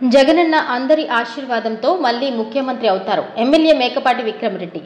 జగనన్న అందరి ఆశీర్వాదంతో మళ్లీ ముఖ్యమంత్రి అవుతారు. ఎమ్మెల్యే మేకపాటి విక్రమరెడ్డి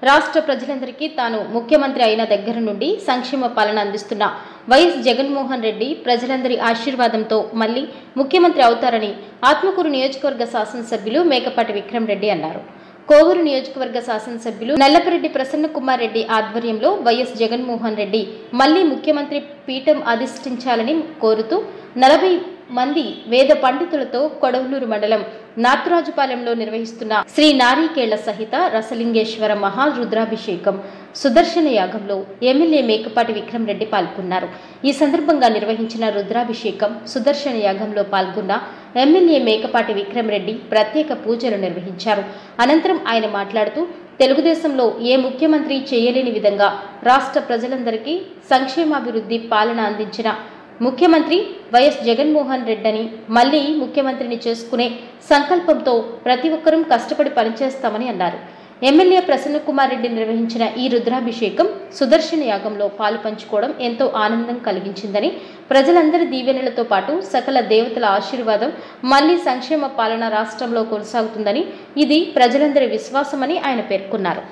రాష్ట్ర ప్రజలందరికీ తాను ముఖ్యమంత్రి అయిన దగ్గర నుండి సంక్షేమ పాలన అందిస్తున్న వైఎస్ జగన్మోహన్ రెడ్డి ప్రజలందరి ఆశీర్వాదంతో మళ్లీ ముఖ్యమంత్రి అవుతారని ఆత్మకూరు నియోజకవర్గ శాసనసభ్యులు మేకపాటి విక్రమరెడ్డి అన్నారు. కోవూరు నియోజకవర్గ శాసనసభ్యులు నల్లపరెడ్డి ప్రసన్న కుమార్ రెడ్డి ఆధ్వర్యంలో వైఎస్ జగన్మోహన్ రెడ్డి మళ్లీ ముఖ్యమంత్రి పీఠం అధిష్ఠించాలని కోరుతూ 40 మంది వేద పండితులతో కొడవలూరు మండలం నార్తురాజుపాలెంలో నిర్వహిస్తున్న శ్రీ నారీకేళ్ల సహిత రసలింగేశ్వర మహారుద్రాభిషేకం సుదర్శన యాగంలో ఎమ్మెల్యే మేకపాటి విక్రమరెడ్డి పాల్గొన్నారు. ఈ సందర్భంగా నిర్వహించిన రుద్రాభిషేకం సుదర్శన యాగంలో పాల్గొన్న ఎమ్మెల్యే మేకపాటి విక్రమరెడ్డి ప్రత్యేక పూజలు నిర్వహించారు. అనంతరం ఆయన మాట్లాడుతూ తెలుగుదేశంలో ఏ ముఖ్యమంత్రి చేయలేని విధంగా రాష్ట్ర ప్రజలందరికీ సంక్షేమాభివృద్ధి పాలన అందించిన ముఖ్యమంత్రి వైఎస్ జగన్మోహన్ రెడ్డిని మళ్లీ ముఖ్యమంత్రిని చేసుకునే సంకల్పంతో ప్రతి ఒక్కరూ కష్టపడి పనిచేస్తామని అన్నారు. ఎమ్మెల్యే ప్రసన్న కుమార్ రెడ్డి నిర్వహించిన ఈ రుద్రాభిషేకం సుదర్శన యాగంలో పాలు పంచుకోవడం ఎంతో ఆనందం కలిగించిందని, ప్రజలందరి దీవెనలతో పాటు సకల దేవతల ఆశీర్వాదం మళ్లీ సంక్షేమ పాలన రాష్ట్రంలో కొనసాగుతుందని, ఇది ప్రజలందరి విశ్వాసమని ఆయన పేర్కొన్నారు.